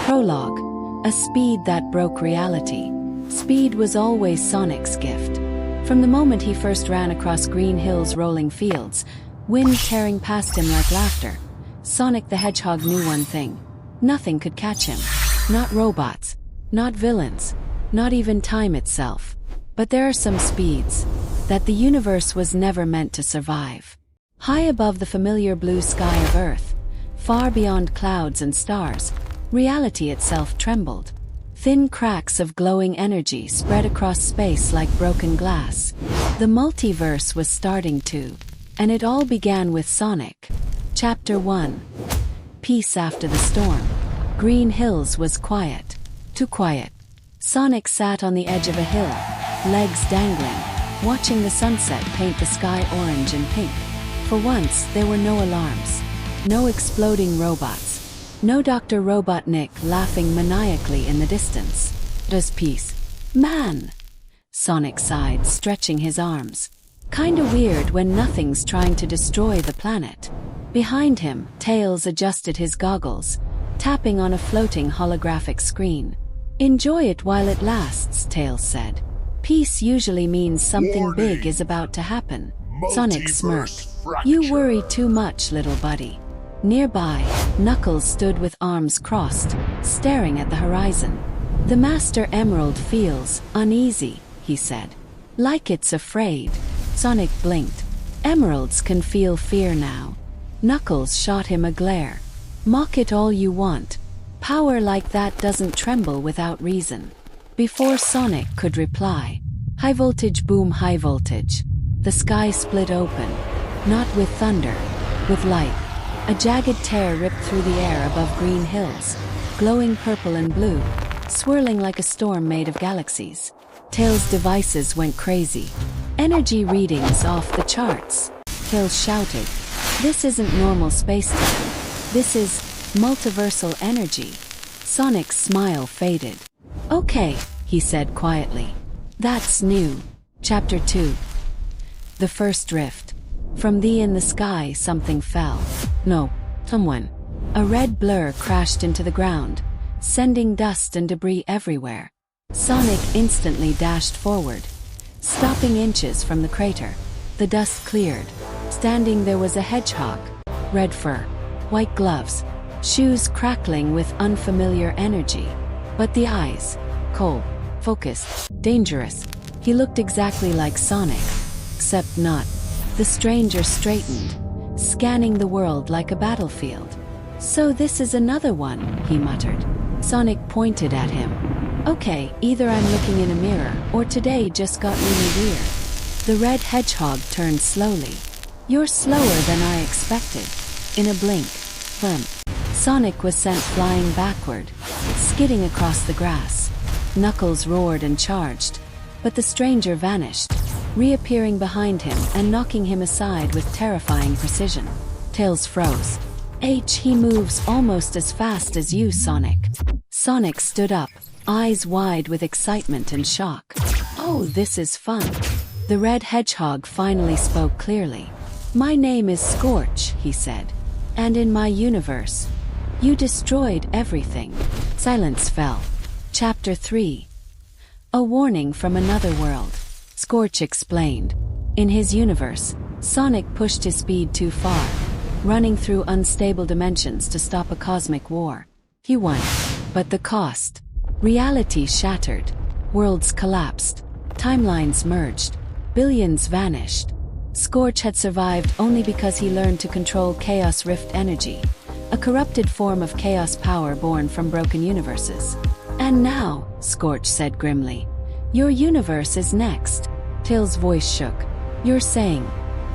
Prologue, a speed that broke reality. Speed was always Sonic's gift. From the moment he first ran across green hills, rolling fields, wind tearing past him like laughter, Sonic the Hedgehog knew one thing. Nothing could catch him. Not robots, not villains, not even time itself. But there are some speeds that the universe was never meant to survive. High above the familiar blue sky of Earth, far beyond clouds and stars, reality itself trembled. Thin cracks of glowing energy spread across space like broken glass. The multiverse was starting to. And it all began with Sonic. Chapter 1. Peace after the storm. Green Hills was quiet. Too quiet. Sonic sat on the edge of a hill, legs dangling, watching the sunset paint the sky orange and pink. For once, there were no alarms. No exploding robots. No Dr. Robotnik laughing maniacally in the distance. Just peace. Man! Sonic sighed, stretching his arms. Kinda weird when nothing's trying to destroy the planet. Behind him, Tails adjusted his goggles, tapping on a floating holographic screen. Enjoy it while it lasts, Tails said. Peace usually means something big is about to happen. Sonic smirked. You worry too much, little buddy. Nearby, Knuckles stood with arms crossed, staring at the horizon. The Master Emerald feels uneasy, he said. Like it's afraid. Sonic blinked. Emeralds can feel fear now. Knuckles shot him a glare. Mock it all you want. Power like that doesn't tremble without reason. Before Sonic could reply, high voltage boom, high voltage. The sky split open. Not with thunder, with light. A jagged tear ripped through the air above green hills, glowing purple and blue, swirling like a storm made of galaxies. Tails' devices went crazy. Energy readings off the charts. Tails shouted, "This isn't normal space-time. This is multiversal energy." Sonic's smile faded. Okay, he said quietly. That's new. Chapter 2. The first rift. From thee in the sky something fell. No, someone. A red blur crashed into the ground, sending dust and debris everywhere. Sonic instantly dashed forward, stopping inches from the crater. The dust cleared. Standing there was a hedgehog. Red fur, white gloves, shoes crackling with unfamiliar energy. But the eyes, cold, focused, dangerous. He looked exactly like Sonic, except not. The stranger straightened, scanning the world like a battlefield. So this is another one, he muttered. Sonic pointed at him. Okay, either I'm looking in a mirror, or today just got really weird. The red hedgehog turned slowly. You're slower than I expected. In a blink, thump. Sonic was sent flying backward, skidding across the grass. Knuckles roared and charged, but the stranger vanished, reappearing behind him and knocking him aside with terrifying precision. Tails froze. He moves almost as fast as you, Sonic. Sonic stood up, eyes wide with excitement and shock. Oh, this is fun. The red hedgehog finally spoke clearly. My name is Scorch, he said. And in my universe, you destroyed everything. Silence fell. Chapter 3. A warning from another world. Scorch explained. In his universe, Sonic pushed his speed too far, running through unstable dimensions to stop a cosmic war. He won, but the cost. Reality shattered. Worlds collapsed. Timelines merged. Billions vanished. Scorch had survived only because he learned to control Chaos Rift energy, a corrupted form of chaos power born from broken universes. And now, Scorch said grimly, your universe is next. Tails' voice shook. You're saying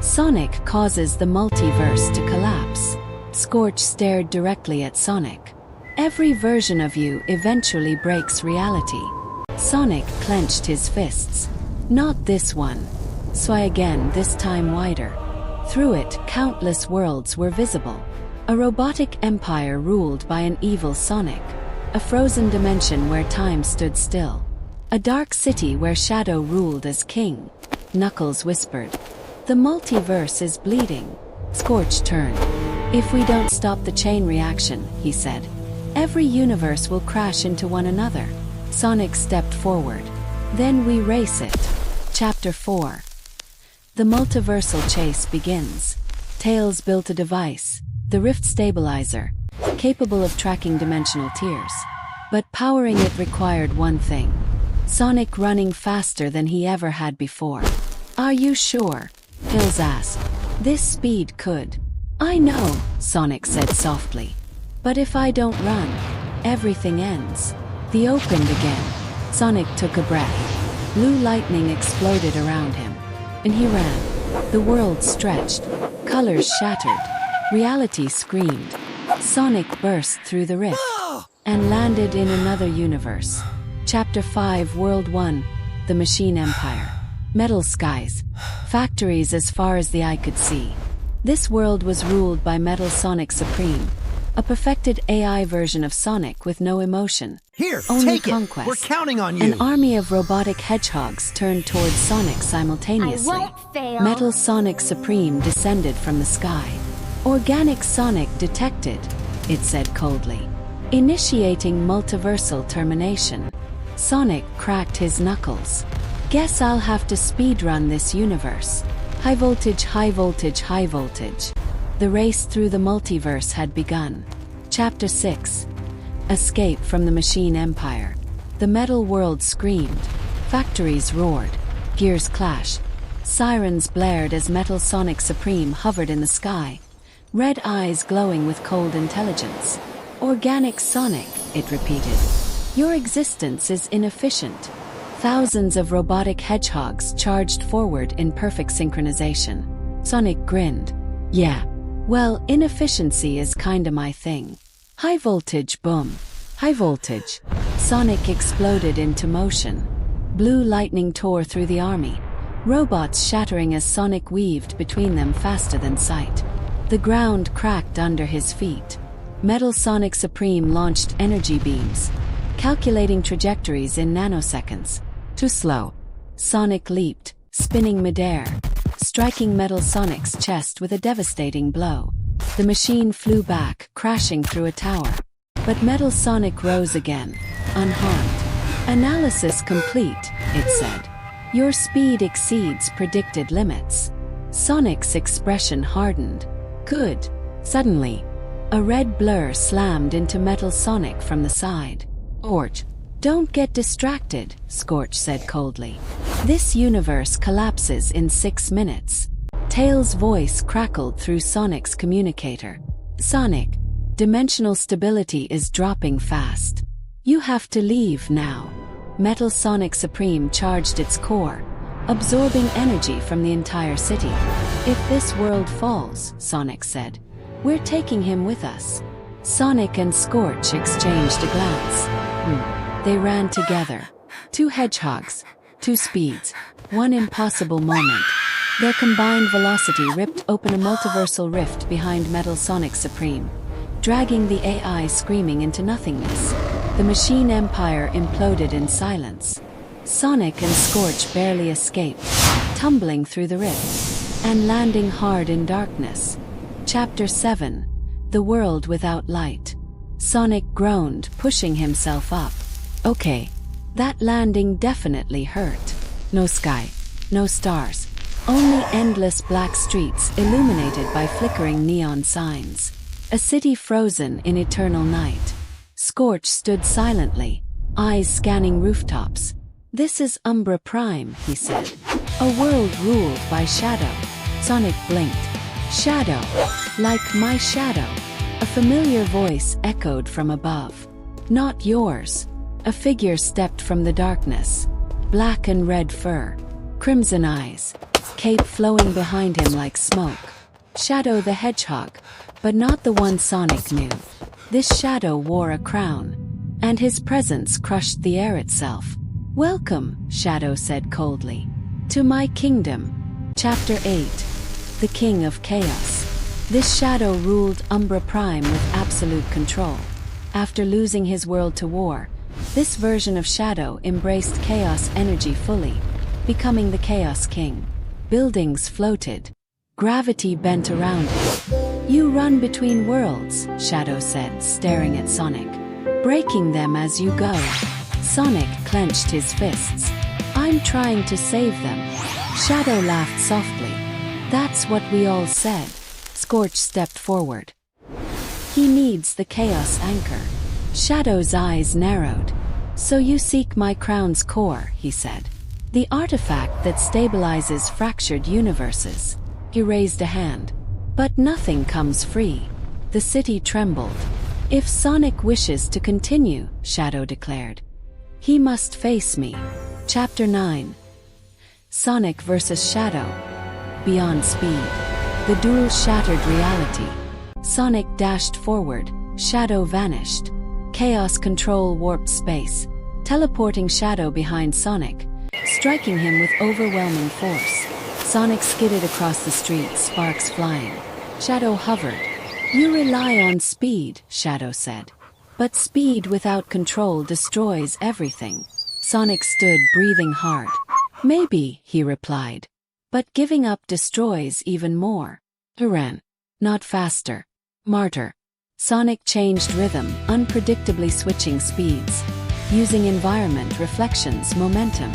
Sonic causes the multiverse to collapse? Scorch stared directly at Sonic. Every version of you eventually breaks reality. Sonic clenched his fists. Not this one. Sway again, this time wider. Through it, countless worlds were visible. A robotic empire ruled by an evil Sonic. A frozen dimension where time stood still. A dark city where Shadow ruled as king. Knuckles whispered. The multiverse is bleeding. Scorch turned. If we don't stop the chain reaction, he said, Every universe will crash into one another. Sonic stepped forward. Then we race it. Chapter 4. The multiversal chase begins. Tails built a device, the Rift Stabilizer, capable of tracking dimensional tiers. But powering it required one thing: Sonic running faster than he ever had before. "Are you sure?" Tails asked. "This speed could." "I know," Sonic said softly. "But if I don't run, everything ends." The opened again. Sonic took a breath. Blue lightning exploded around him, and he ran. The world stretched. Colors shattered. Reality screamed. Sonic burst through the rift and landed in another universe. Chapter 5, World 1. The Machine Empire. Metal skies. Factories as far as the eye could see. This world was ruled by Metal Sonic Supreme, a perfected AI version of Sonic with no emotion. Here, only take conquest. it. We're counting on you. An army of robotic hedgehogs turned towards Sonic simultaneously. I won't fail. Metal Sonic Supreme descended from the sky. "Organic Sonic detected," it said coldly. "Initiating multiversal termination." Sonic cracked his knuckles. "Guess I'll have to speedrun this universe. High voltage, high voltage, high voltage." The race through the multiverse had begun. Chapter 6. Escape from the Machine Empire. The metal world screamed. Factories roared. Gears clashed. Sirens blared as Metal Sonic Supreme hovered in the sky, red eyes glowing with cold intelligence. "Organic Sonic," it repeated. "Your existence is inefficient." Thousands of robotic hedgehogs charged forward in perfect synchronization. Sonic grinned. "Yeah. Well, inefficiency is kinda my thing." High voltage, boom. High voltage. Sonic exploded into motion. Blue lightning tore through the army, robots shattering as Sonic weaved between them faster than sight. The ground cracked under his feet. Metal Sonic Supreme launched energy beams, calculating trajectories in nanoseconds. Too slow. Sonic leaped, spinning midair, striking Metal Sonic's chest with a devastating blow. The machine flew back, crashing through a tower. But Metal Sonic rose again, unharmed. "Analysis complete," it said. "Your speed exceeds predicted limits." Sonic's expression hardened. "Good." Suddenly, a red blur slammed into Metal Sonic from the side. "Scorch, don't get distracted," Scorch said coldly. "This universe collapses in 6 minutes." Tails' voice crackled through Sonic's communicator. "Sonic, dimensional stability is dropping fast. You have to leave now." Metal Sonic Supreme charged its core, absorbing energy from the entire city. "If this world falls," Sonic said, "we're taking him with us." Sonic and Scorch exchanged a glance. They ran together. Two hedgehogs, two speeds, one impossible moment. Their combined velocity ripped open a multiversal rift behind Metal Sonic Supreme, dragging the AI screaming into nothingness. The Machine Empire imploded in silence. Sonic and Scorch barely escaped, tumbling through the rift and landing hard in darkness. Chapter 7. The World Without Light. Sonic groaned, pushing himself up. "Okay, that landing definitely hurt. No sky, no stars. Only endless black streets illuminated by flickering neon signs. A city frozen in eternal night." Scorch stood silently, eyes scanning rooftops. "This is Umbra Prime," he said. "A world ruled by shadow." Sonic blinked. "Shadow? Like my shadow?" A familiar voice echoed from above. "Not yours." A figure stepped from the darkness. Black and red fur, crimson eyes, cape flowing behind him like smoke. Shadow the Hedgehog, but not the one Sonic knew. This shadow wore a crown, and his presence crushed the air itself. "Welcome," Shadow said coldly, "to my kingdom." Chapter 8. The King of Chaos. This shadow ruled Umbra Prime with absolute control. After losing his world to war, this version of Shadow embraced chaos energy fully, becoming the Chaos King. Buildings floated. Gravity bent around him. "You run between worlds," Shadow said, staring at Sonic. breaking them as you go. Sonic clenched his fists. I'm trying to save them. Shadow laughed softly. That's what we all said. Scorch stepped forward. He needs the Chaos Anchor. Shadow's eyes narrowed. So you seek my crown's core, he said. The artifact that stabilizes fractured universes. He raised a hand. But nothing comes free. The city trembled. If Sonic wishes to continue, Shadow declared, he must face me. Chapter 9. Sonic vs. Shadow. Beyond speed. The duel shattered reality. Sonic dashed forward. Shadow vanished. Chaos control warped space, teleporting Shadow behind Sonic, striking him with overwhelming force. Sonic skidded across the street, sparks flying. Shadow hovered. You rely on speed, Shadow said. But speed without control destroys everything. Sonic stood, breathing hard. Maybe, he replied. But giving up destroys even more. He ran. Not faster. Martyr. Sonic changed rhythm, unpredictably switching speeds. Using environment, reflections, momentum.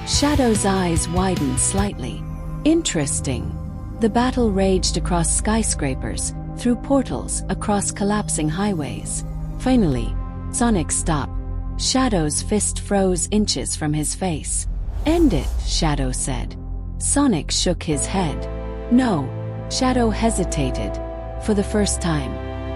Shadow's eyes widened slightly. Interesting. The battle raged across skyscrapers, through portals, across collapsing highways. Finally, Sonic stopped. Shadow's fist froze inches from his face. End it, Shadow said. Sonic shook his head. No. Shadow hesitated. For the first time,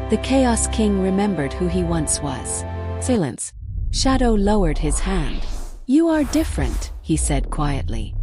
the Chaos King remembered who he once was. Silence. Shadow lowered his hand. You are different, he said quietly.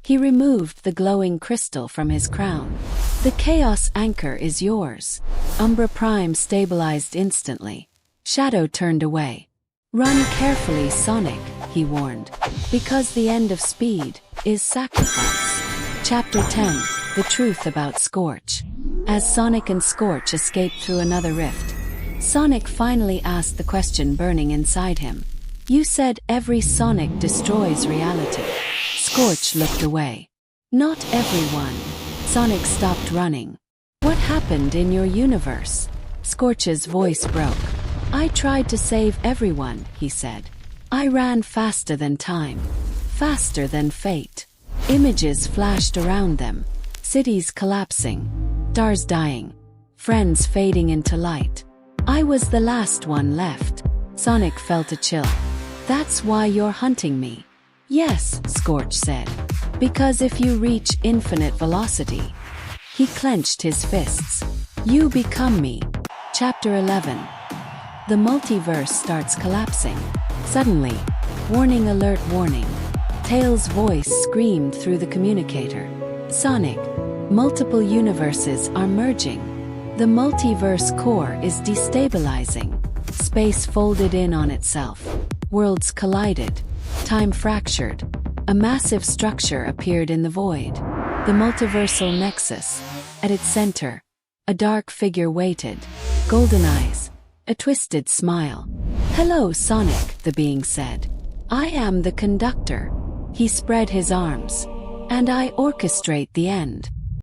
He removed the glowing crystal from his crown. The Chaos Anchor is yours. Umbra Prime stabilized instantly. Shadow turned away. Run carefully, Sonic, he warned. Because the end of speed is sacrifice. Chapter 10. The Truth About Scorch. As Sonic and Scorch escaped through another rift, Sonic finally asked the question burning inside him. You said every Sonic destroys reality. Scorch looked away. Not everyone. Sonic stopped running. What happened in your universe? Scorch's voice broke. I tried to save everyone, he said. I ran faster than time. Faster than fate. Images flashed around them. Cities collapsing. Stars dying. Friends fading into light. I was the last one left. Sonic felt a chill. That's why you're hunting me. Yes, Scorch said. Because if you reach infinite velocity. He clenched his fists. You become me. Chapter 11. The multiverse starts collapsing. Suddenly, warning alert warning. Tails' voice screamed through the communicator. Sonic, multiple universes are merging. The multiverse core is destabilizing. Space folded in on itself. Worlds collided. Time fractured. A massive structure appeared in the void. The multiversal nexus. At its center, a dark figure waited. Golden eyes. A twisted smile. Hello, Sonic, the being said. I am the conductor. He spread his arms. And I orchestrate the end.